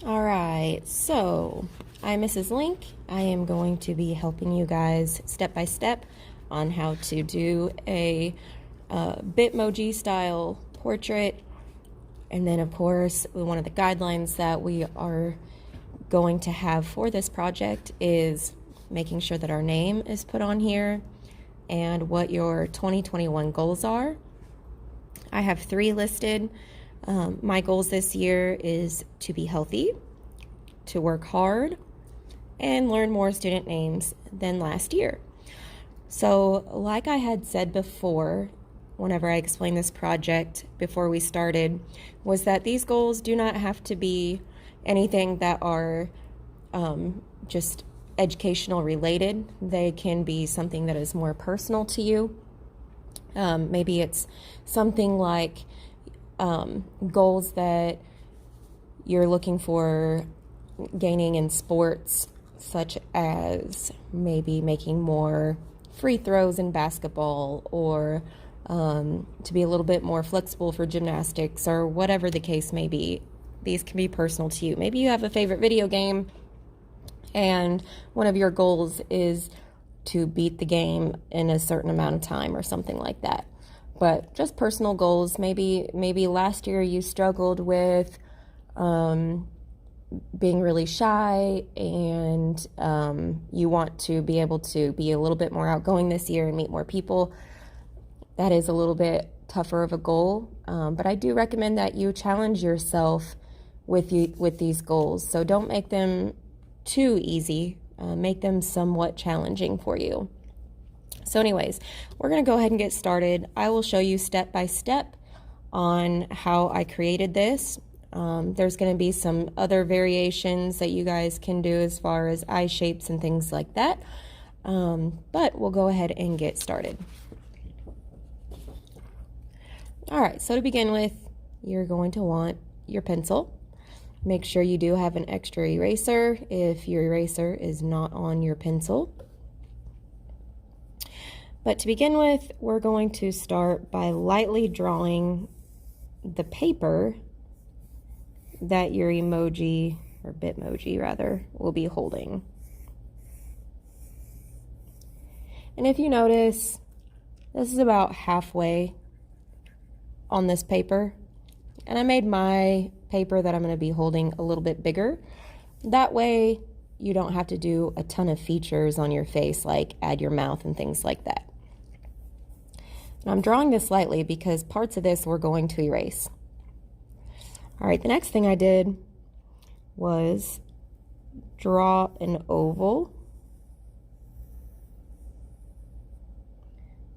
All right, so I'm Mrs. Link. I am going to be helping you guys step by step on how to do a Bitmoji style portrait. And then, of course, one of the guidelines that we are going to have for this project is making sure that our name is put on here and what your 2021 goals are. I have 3 listed. My goals this year is to be healthy, to work hard, and learn more student names than last year. So, like I had said before, whenever I explained this project before we started, was that these goals do not have to be anything that are just educational related. They can be something that is more personal to you. Maybe it's something like goals that you're looking for gaining in sports, such as maybe making more free throws in basketball, or to be a little bit more flexible for gymnastics, or whatever the case may be. These can be personal to you. Maybe you have a favorite video game and one of your goals is to beat the game in a certain amount of time or something like that. But just personal goals. Maybe last year you struggled with being really shy, and you want to be able to be a little bit more outgoing this year and meet more people. That is a little bit tougher of a goal, but I do recommend that you challenge yourself with these goals. So don't make them too easy. Make them somewhat challenging for you. So anyways, we're going to go ahead and get started. I will show you step by step on how I created this. There's going to be some other variations that you guys can do as far as eye shapes and things like that. But we'll go ahead and get started. All right, so to begin with, you're going to want your pencil. Make sure you do have an extra eraser if your eraser is not on your pencil. But to begin with, we're going to start by lightly drawing the paper that your emoji, or Bitmoji rather, will be holding. And if you notice, this is about halfway on this paper. And I made my paper that I'm going to be holding a little bit bigger. That way you don't have to do a ton of features on your face, like add your mouth and things like that. And I'm drawing this lightly because parts of this we're going to erase. All right, the next thing I did was draw an oval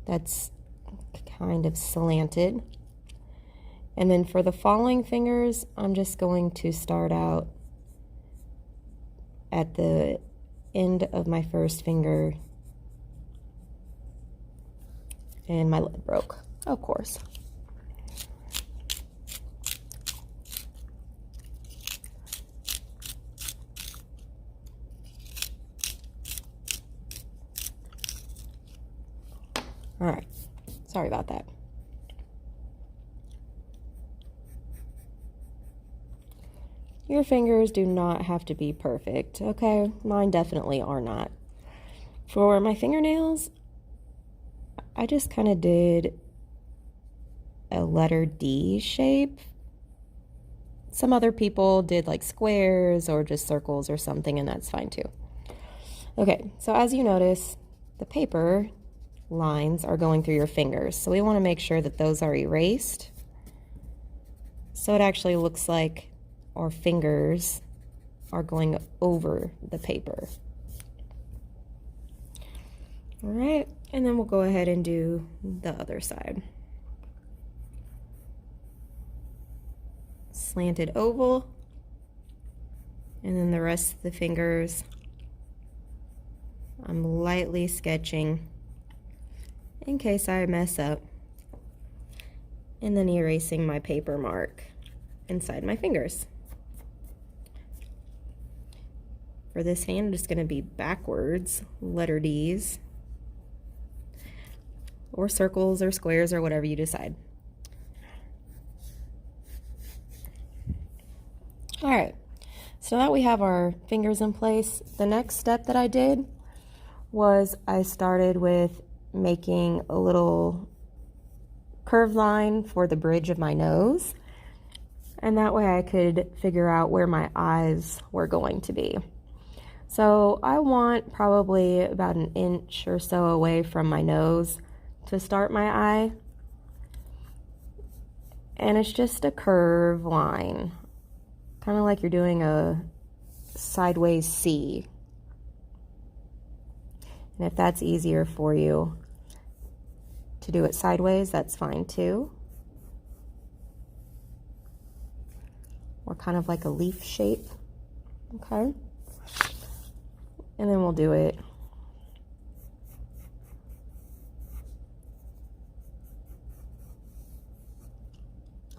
that's kind of slanted. And then for the following fingers, I'm just going to start out at the end of my first finger. And my lid broke, of course. All right, sorry about that. Your fingers do not have to be perfect, okay? Mine definitely are not. For my fingernails, I just kind of did a letter D shape. Some other people did like squares or just circles or something, and that's fine too. Okay, so as you notice, the paper lines are going through your fingers. So we want to make sure that those are erased. So it actually looks like our fingers are going over the paper. All right, and then we'll go ahead and do the other side. Slanted oval, and then the rest of the fingers I'm lightly sketching in case I mess up, and then erasing my paper mark inside my fingers. For this hand, it's going to be backwards, letter D's, or circles or squares or whatever you decide. All right, So now that we have our fingers in place, the next step that I did was I started with making a little curved line for the bridge of my nose, and that way I could figure out where my eyes were going to be. So I want probably about an inch or so away from my nose to start my eye, and it's just a curved line, kind of like you're doing a sideways C. And if that's easier for you to do it sideways, that's fine too. Or kind of like a leaf shape, okay? And then we'll do it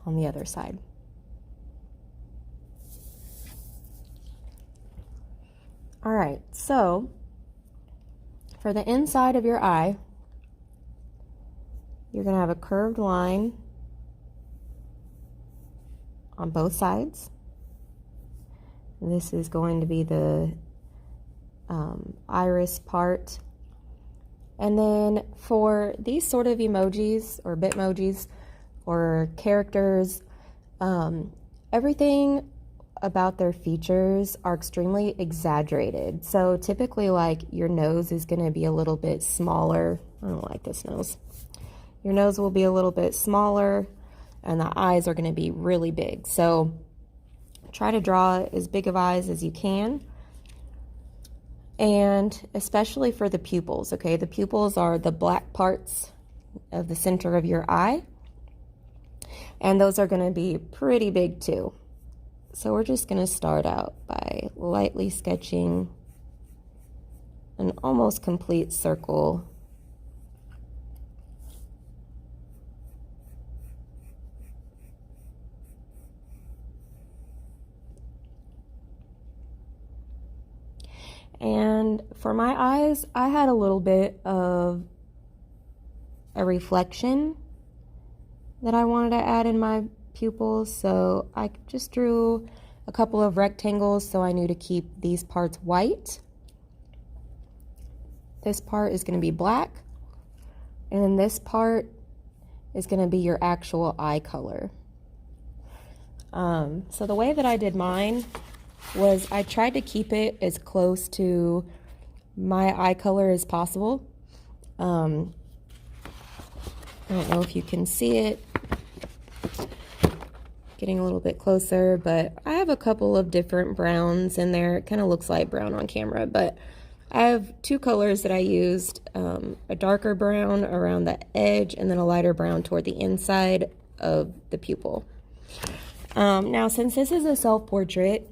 on the other side. All right, so for the inside of your eye, you're going to have a curved line on both sides. This is going to be the iris part. And then for these sort of emojis or Bitmojis or characters, everything about their features are extremely exaggerated. So typically, like, your nose is going to be a little bit smaller. I don't like this nose. Your nose will be a little bit smaller and the eyes are going to be really big. So try to draw as big of eyes as you can. And especially for the pupils, okay? The pupils are the black parts of the center of your eye. And those are going to be pretty big too. So we're just going to start out by lightly sketching an almost complete circle. And for my eyes, I had a little bit of a reflection that I wanted to add in my pupils, so I just drew a couple of rectangles so I knew to keep these parts white. This part is going to be black, and then this part is going to be your actual eye color. So the way that I did mine was I tried to keep it as close to my eye color as possible. I don't know if you can see it. Getting a little bit closer, but I have a couple of different browns in there. It kind of looks light brown on camera, but I have two colors that I used, a darker brown around the edge and then a lighter brown toward the inside of the pupil. Now, since this is a self-portrait,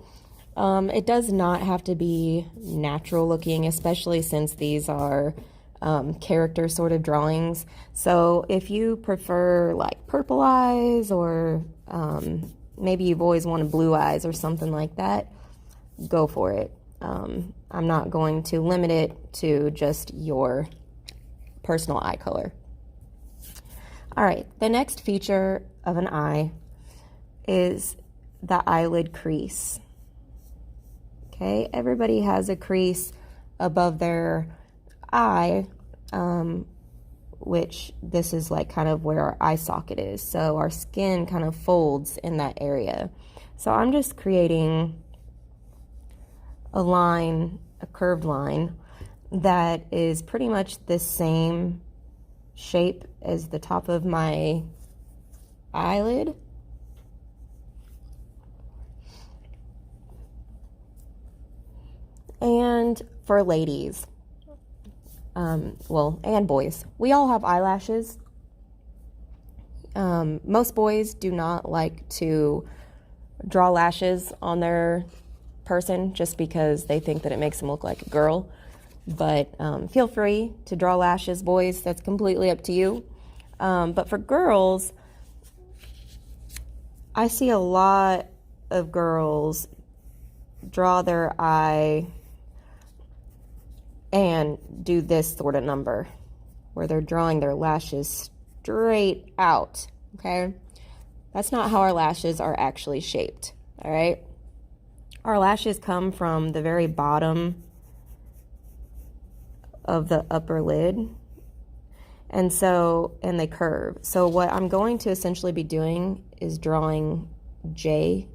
it does not have to be natural looking, especially since these are character sort of drawings. So if you prefer like purple eyes or maybe you've always wanted blue eyes or something like that, go for it. I'm not going to limit it to just your personal eye color. All right, the next feature of an eye is the eyelid crease. Okay, everybody has a crease above their eye, which this is like kind of where our eye socket is. So our skin kind of folds in that area. So I'm just creating a line, a curved line that is pretty much the same shape as the top of my eyelid. And for ladies, well, and boys, we all have eyelashes. Most boys do not like to draw lashes on their person just because they think that it makes them look like a girl. But feel free to draw lashes, boys. That's completely up to you. But for girls, I see a lot of girls draw their eye and do this sort of number where they're drawing their lashes straight out, okay? That's not how our lashes are actually shaped, all right? our lashes come from the very bottom of the upper lid, and they curve. So what I'm going to essentially be doing is drawing J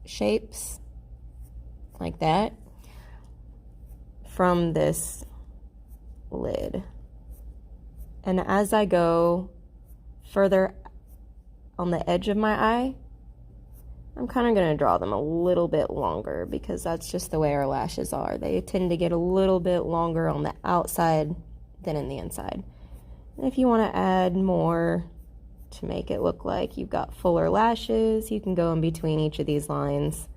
shapes like that from this lid. And as I go further on the edge of my eye, I'm kind of going to draw them a little bit longer, because that's just the way our lashes are. They tend to get a little bit longer on the outside than in the inside. And if you want to add more to make it look like you've got fuller lashes, you can go in between each of these lines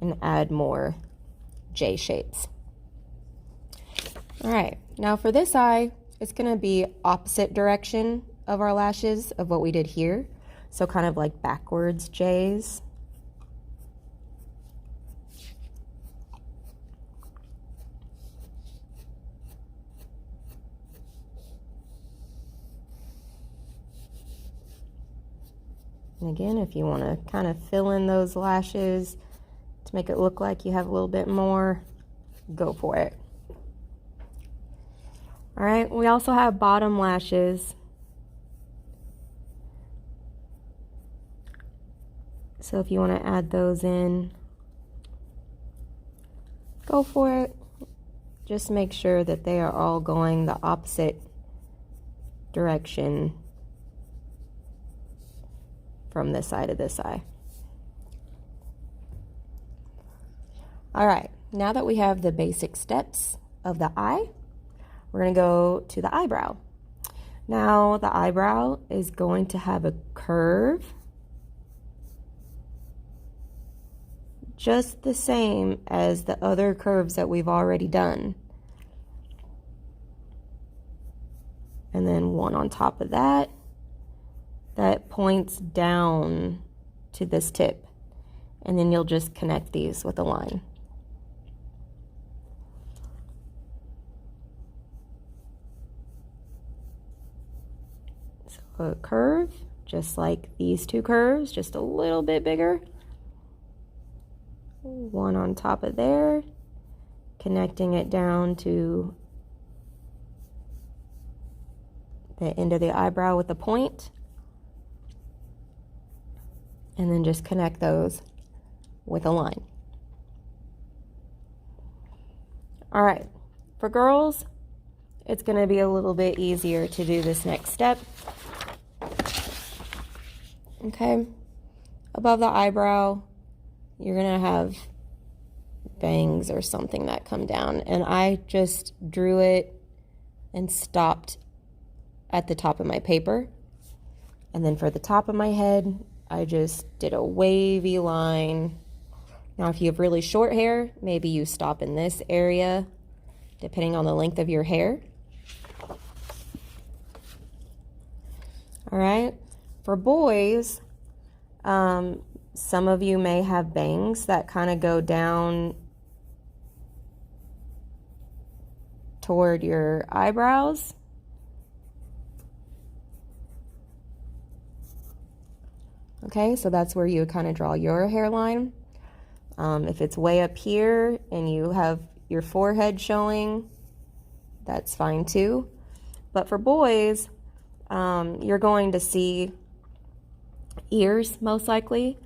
and add more J shapes. All right, now for this eye, it's going to be opposite direction of our lashes of what we did here. So kind of like backwards J's. And again, if you want to kind of fill in those lashes to make it look like you have a little bit more, go for it. All right, we also have bottom lashes. So if you want to add those in, go for it. Just make sure that they are all going the opposite direction from this side of this eye. All right, now that we have the basic steps of the eye, we're going to go to the eyebrow. Now the eyebrow is going to have a curve just the same as the other curves that we've already done. And then one on top of that, that points down to this tip. And then you'll just connect these with a line. So a curve, just like these two curves, just a little bit bigger. One on top of there, connecting it down to the end of the eyebrow with a point. And then just connect those with a line. All right, for girls, it's going to be a little bit easier to do this next step. Okay, above the eyebrow, you're going to have bangs or something that come down. And I just drew it and stopped at the top of my paper. And then for the top of my head, I just did a wavy line. Now, if you have really short hair, maybe you stop in this area, depending on the length of your hair. All right, for boys, some of you may have bangs that kind of go down toward your eyebrows. Okay, so that's where you kind of draw your hairline. If it's way up here and you have your forehead showing, that's fine too. But for boys, you're going to see ears most likely.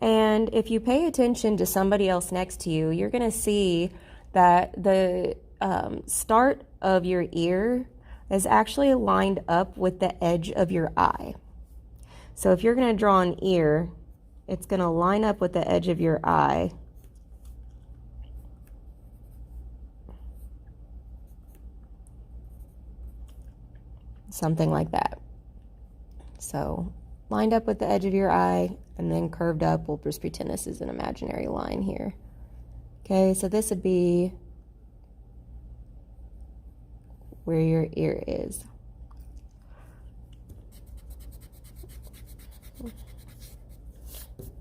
And if you pay attention to somebody else next to you, you're going to see that the start of your ear is actually lined up with the edge of your eye. So if you're going to draw an ear, it's going to line up with the edge of your eye. Something like that. So lined up with the edge of your eye and then curved up. We'll just pretend this is an imaginary line here. Okay, so this would be where your ear is.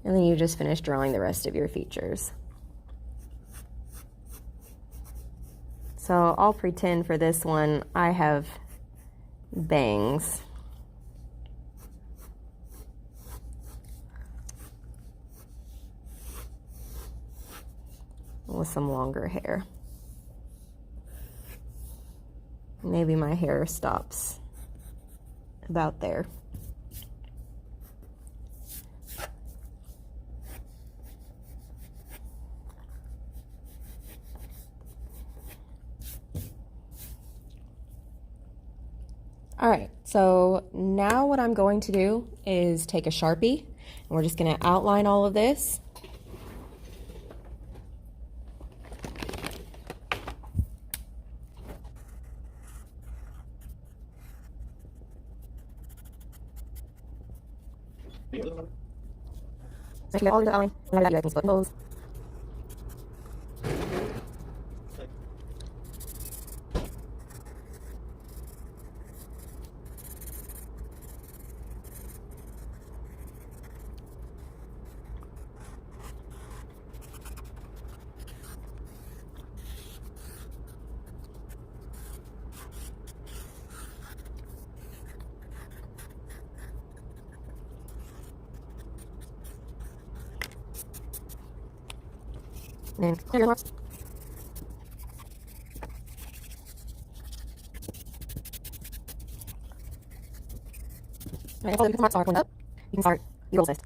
And then you just finish drawing the rest of your features. So I'll pretend for this one I have bangs. with some longer hair. Maybe my hair stops about there. All right, so now what I'm going to do is take a Sharpie, and we're just going to outline all of this. So all the outline, and you guys can split those. And then clear your marks. All right, if the marks are pointed up, you can start your roll list.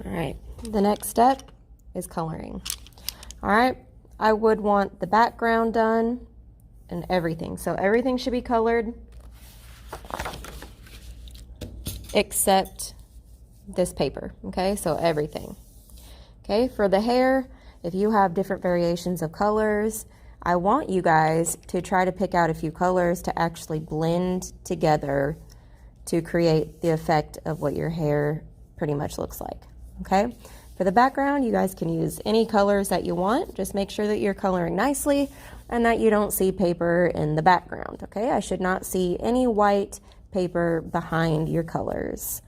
All right, the next step is coloring. All right, I would want the background done and everything. So everything should be colored except this paper, okay? So everything. Okay, for the hair, if you have different variations of colors, I want you guys to try to pick out a few colors to actually blend together to create the effect of what your hair pretty much looks like. Okay, for the background, you guys can use any colors that you want. Just make sure that you're coloring nicely and that you don't see paper in the background. Okay, I should not see any white paper behind your colors.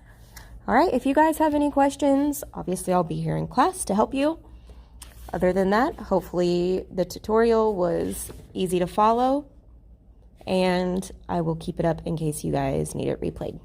All right, if you guys have any questions, obviously I'll be here in class to help you. Other than that, hopefully the tutorial was easy to follow, and I will keep it up in case you guys need it replayed.